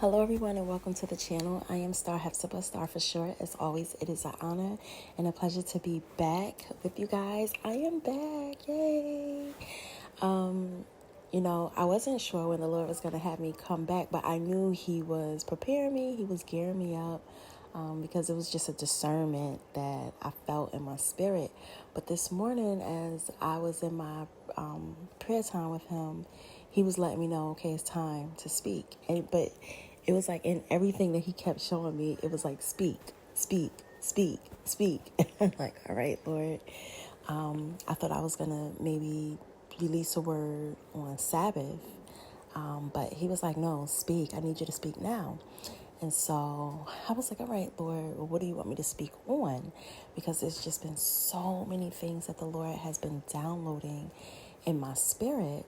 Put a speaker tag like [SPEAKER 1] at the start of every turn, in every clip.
[SPEAKER 1] Hello everyone and welcome to the channel. I am Star Hepzibah, Star for short. As always, it is an honor and a pleasure to be back with you guys. I am back, yay! I wasn't sure when the Lord was going to have me come back, but I knew He was preparing me, He was gearing me up, because it was just a discernment that I felt in my spirit. But this morning, as I was in my prayer time with Him, He was letting me know, okay, it's time to speak. But it was like in everything that He kept showing me, it was like, speak, speak, speak, speak. I'm like, all right, Lord. I thought I was going to maybe release a word on Sabbath. But He was like, no, speak. I need you to speak now. And so I was like, all right, Lord, well, what do you want me to speak on? Because there's just been so many things that the Lord has been downloading in my spirit.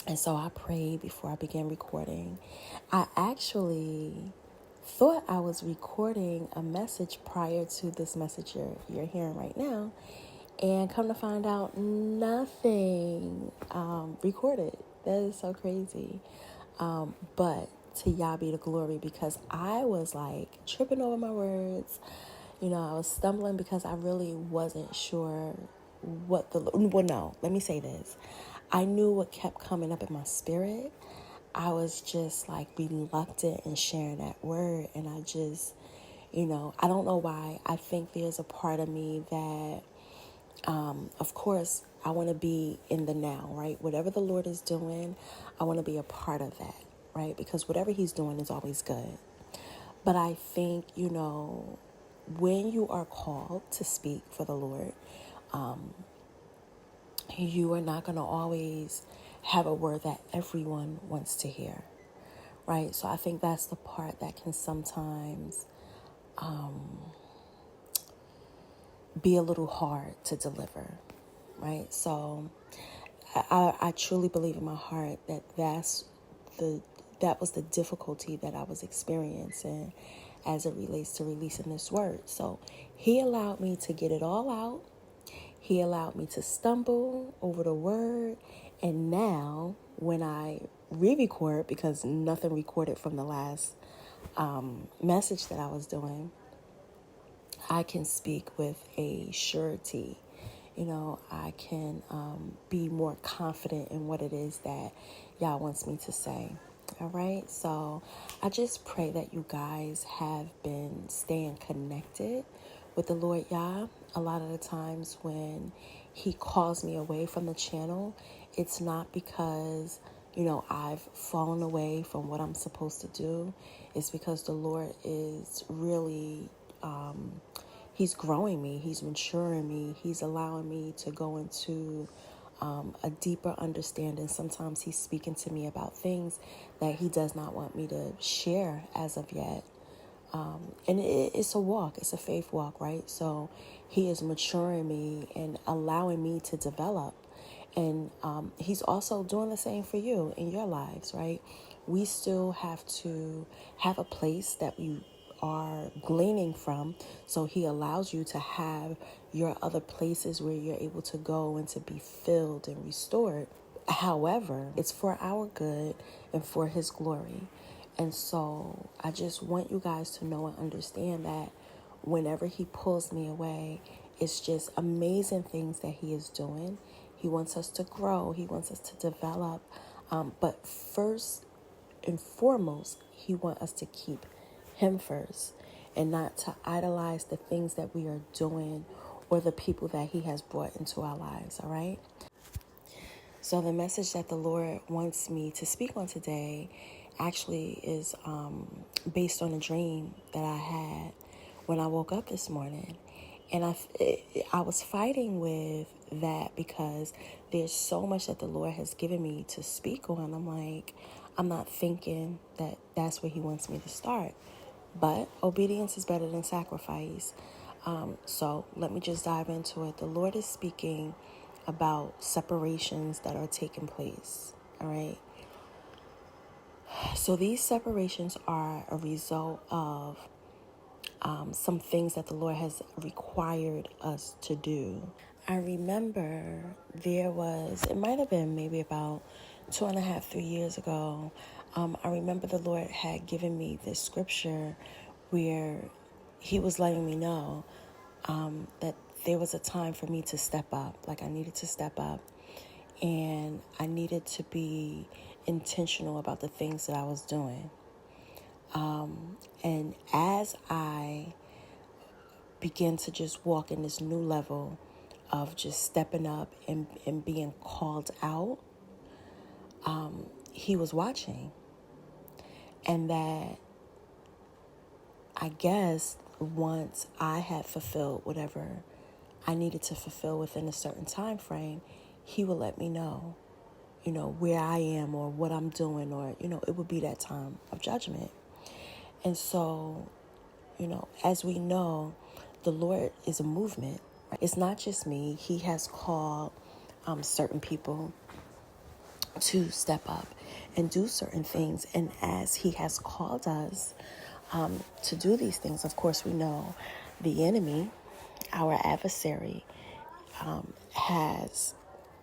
[SPEAKER 1] And so I prayed before I began recording. I actually thought I was recording a message prior to this message you're hearing right now. And come to find out, nothing recorded. That is so crazy. But to Yah be the glory, because I was like tripping over my words. I was stumbling because I really wasn't sure let me say this. I knew what kept coming up in my spirit. I was just like reluctant in sharing that word. And I just, I don't know why. I think there's a part of me that, of course, I want to be in the now, right? Whatever the Lord is doing, I want to be a part of that, right? Because whatever He's doing is always good. But I think, when you are called to speak for the Lord, you are not going to always have a word that everyone wants to hear, right? So I think that's the part that can sometimes be a little hard to deliver, right? So I truly believe in my heart that that was the difficulty that I was experiencing as it relates to releasing this word. So He allowed me to get it all out. He allowed me to stumble over the word. And now when I re-record, because nothing recorded from the last message that I was doing, I can speak with a surety. I can be more confident in what it is that Yah wants me to say. All right. So I just pray that you guys have been staying connected with the Lord Yah. A lot of the times when He calls me away from the channel, it's not because, I've fallen away from what I'm supposed to do. It's because the Lord is really, He's growing me. He's maturing me. He's allowing me to go into a deeper understanding. Sometimes He's speaking to me about things that He does not want me to share as of yet. And it's a walk. It's a faith walk, right? So He is maturing me and allowing me to develop. And He's also doing the same for you in your lives, right? We still have to have a place that we are gleaning from. So He allows you to have your other places where you're able to go and to be filled and restored. However, it's for our good and for His glory. And so I just want you guys to know and understand that whenever He pulls me away, it's just amazing things that He is doing. He wants us to grow. He wants us to develop. But first and foremost, He wants us to keep Him first and not to idolize the things that we are doing or the people that He has brought into our lives, all right? So the message that the Lord wants me to speak on today actually is based on a dream that I had when I woke up this morning. And I was fighting with that because there's so much that the Lord has given me to speak on. I'm like, I'm not thinking that that's where He wants me to start. But obedience is better than sacrifice. So let me just dive into it. The Lord is speaking about separations that are taking place. All right. So these separations are a result of some things that the Lord has required us to do. I remember it might have been maybe about 2.5, 3 years ago, I remember the Lord had given me this scripture where he was letting me know that there was a time for me to step up. Like I needed to step up, and I needed to be intentional about the things that I was doing. And as I began to just walk in this new level of just stepping up and being called out, he was watching. And that, I guess, once I had fulfilled whatever I needed to fulfill within a certain time frame, he would let me know, where I am or what I'm doing, or, it would be that time of judgment. And so, as we know, the Lord is a movement. Right? It's not just me. He has called certain people to step up and do certain things. And as he has called us to do these things, of course, we know the enemy, our adversary, has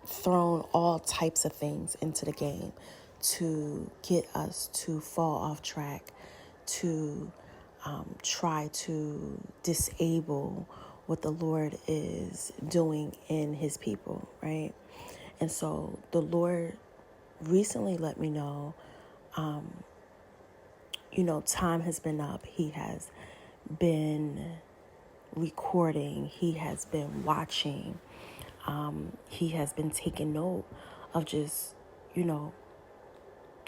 [SPEAKER 1] thrown all types of things into the game to get us to fall off track, to try to disable what the Lord is doing in his people, right? And so the Lord recently let me know, time has been up. He has been recording. He has been watching. He has been taking note of just,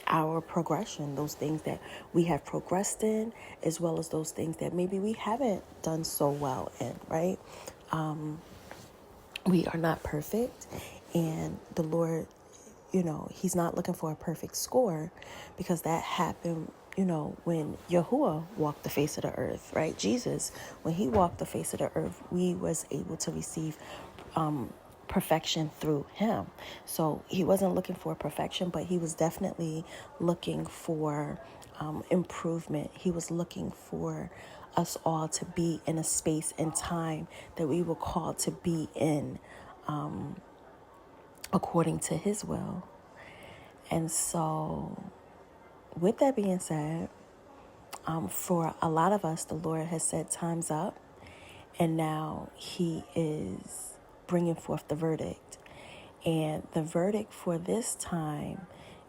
[SPEAKER 1] our progression, those things that we have progressed in, as well as those things that maybe we haven't done so well in, right? We are not perfect, and the Lord, he's not looking for a perfect score, because that happened, when Yahuah walked the face of the earth, right? Jesus, when he walked the face of the earth, we was able to receive perfection through him. So he wasn't looking for perfection, but he was definitely looking for improvement. He was looking for us all to be in a space and time that we were called to be in, according to his will. And so, with that being said, for a lot of us, the Lord has said time's up, and now he is bringing forth the verdict. And the verdict for this time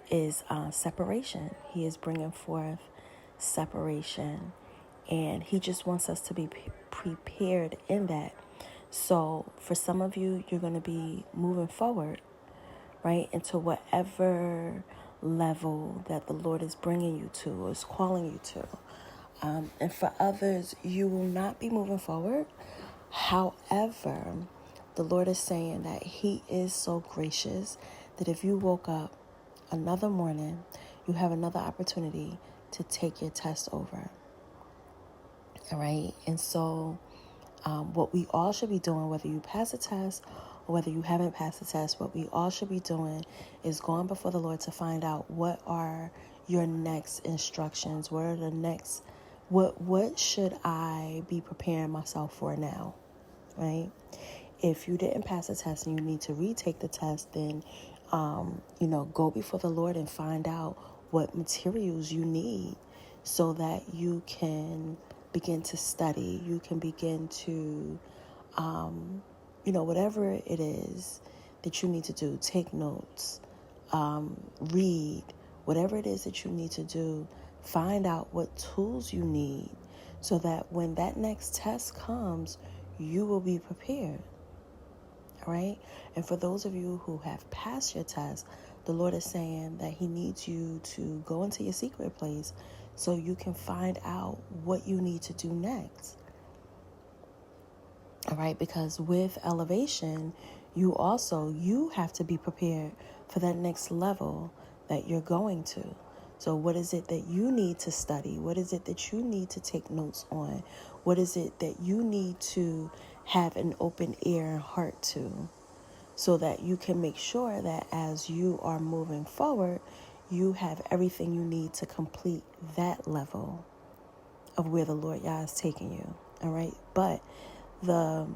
[SPEAKER 1] is separation. He is bringing forth separation, and he just wants us to be prepared in that. So for some of you, you're going to be moving forward, right, into whatever level that the Lord is bringing you to, or is calling you to. And for others, you will not be moving forward. However, the Lord is saying that he is so gracious that if you woke up another morning, you have another opportunity to take your test over. All right? And so what we all should be doing, whether you pass a test or whether you haven't passed the test, what we all should be doing is going before the Lord to find out what are your next instructions, what should I be preparing myself for now, right? If you didn't pass the test and you need to retake the test, then, go before the Lord and find out what materials you need so that you can begin to study. You can begin to, whatever it is that you need to do, take notes, read, whatever it is that you need to do, find out what tools you need so that when that next test comes, you will be prepared. All right? And for those of you who have passed your test, the Lord is saying that he needs you to go into your secret place so you can find out what you need to do next. All right? Because with elevation, you have to be prepared for that next level that you're going to. So what is it that you need to study? What is it that you need to take notes on? What is it that you need to have an open ear and heart to, so that you can make sure that as you are moving forward, you have everything you need to complete that level of where the Lord Yah is taking you. All right? But the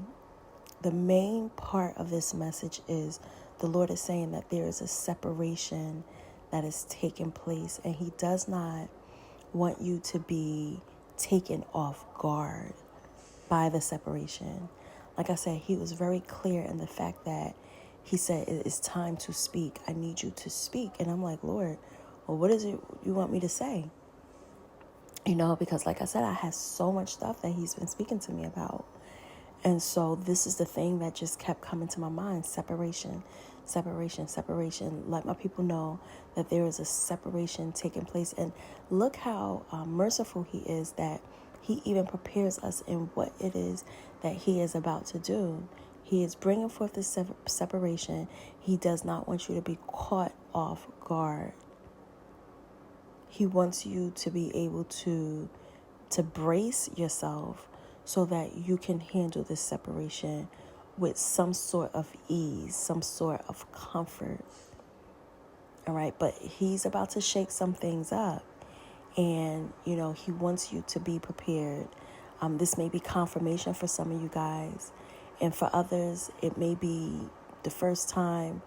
[SPEAKER 1] main part of this message is the Lord is saying that there is a separation that is taking place, and he does not want you to be taken off guard by the separation. Like I said, he was very clear in the fact that he said, it is time to speak. I need you to speak. And I'm like, Lord, well, what is it you want me to say? Because like I said, I had so much stuff that he's been speaking to me about. And so this is the thing that just kept coming to my mind: separation, separation, separation. Let my people know that there is a separation taking place. And look how merciful he is that he even prepares us in what it is that he is about to do. He is bringing forth this separation. He does not want you to be caught off guard. He wants you to be able to brace yourself so that you can handle this separation with some sort of ease, some sort of comfort. All right, but he's about to shake some things up, and he wants you to be prepared. This may be confirmation for some of you guys, and for others it may be the first time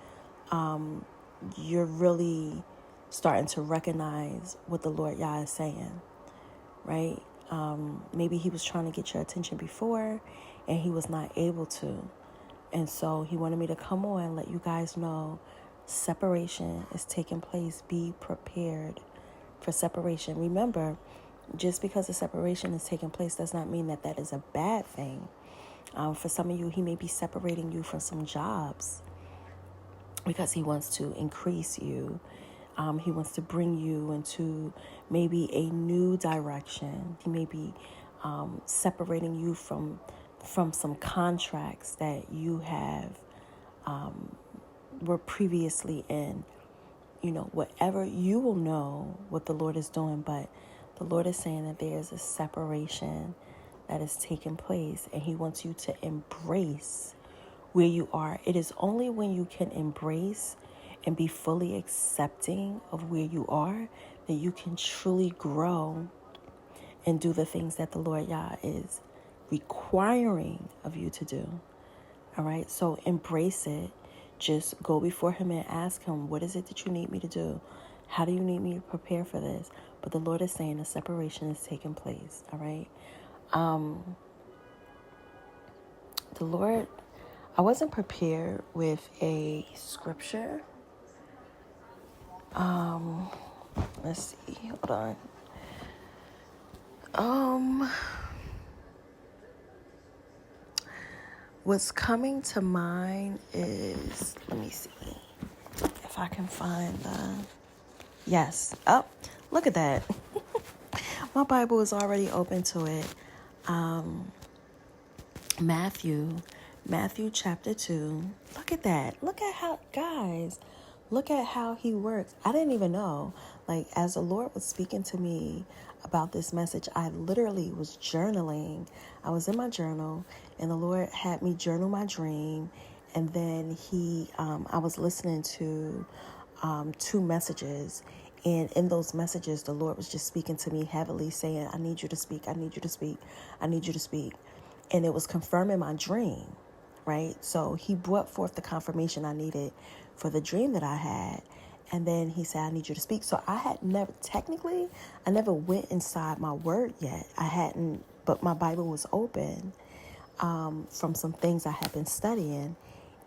[SPEAKER 1] you're really starting to recognize what the Lord Yah is saying, right? Maybe he was trying to get your attention before and he was not able to. And so he wanted me to come on and let you guys know separation is taking place. Be prepared for separation. Remember, just because the separation is taking place does not mean that that is a bad thing. For some of you, he may be separating you from some jobs because he wants to increase you. He wants to bring you into maybe a new direction. He may be separating you from some contracts that you have were previously in. Whatever, you will know what the Lord is doing, but the Lord is saying that there is a separation that is taking place, and he wants you to embrace where you are. It is only when you can embrace and be fully accepting of where you are that you can truly grow and do the things that the Lord Yah is requiring of you to do. All right, so embrace it. Just go before him and ask him, what is it that you need me to do? How do you need me to prepare for this? But the Lord is saying a separation is taking place. All right. The Lord, I wasn't prepared with a scripture. Let's see. Hold on. What's coming to mind is, let me see if I can find yes. Oh, look at that. My Bible is already open to it. Matthew chapter 2. Look at that. Look at how he works. I didn't even know. As the Lord was speaking to me about this message, I literally was journaling. I was in my journal, and the Lord had me journal my dream. And then I was listening to 2 messages. And in those messages, the Lord was just speaking to me heavily, saying, I need you to speak. I need you to speak. I need you to speak. And it was confirming my dream, right? So he brought forth the confirmation I needed for the dream that I had. And then he said, I need you to speak. So I never went inside my word yet. I hadn't, but my Bible was open from some things I had been studying.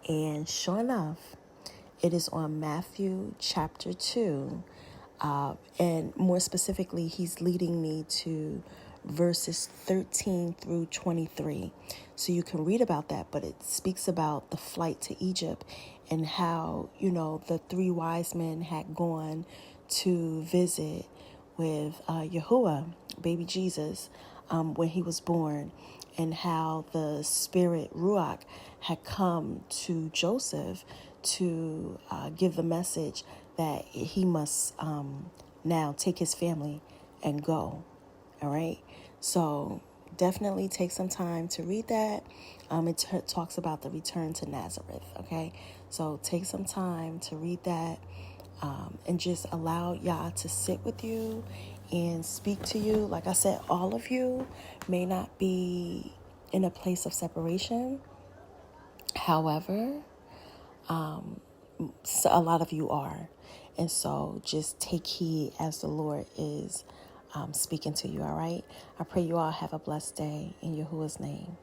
[SPEAKER 1] And sure enough, it is on Matthew chapter 2. And more specifically, he's leading me to verses 13 through 23. So you can read about that, but it speaks about the flight to Egypt and how, the 3 wise men had gone to visit with Yahuah, baby Jesus, when he was born, and how the spirit Ruach had come to Joseph to give the message that he must now take his family and go. All right. So definitely take some time to read that. It talks about the return to Nazareth. Okay. So take some time to read that and just allow Yah to sit with you and speak to you. Like I said, all of you may not be in a place of separation. However, so a lot of you are. And so just take heed as the Lord is speaking to you, all right? I pray you all have a blessed day in Yahuwah's name.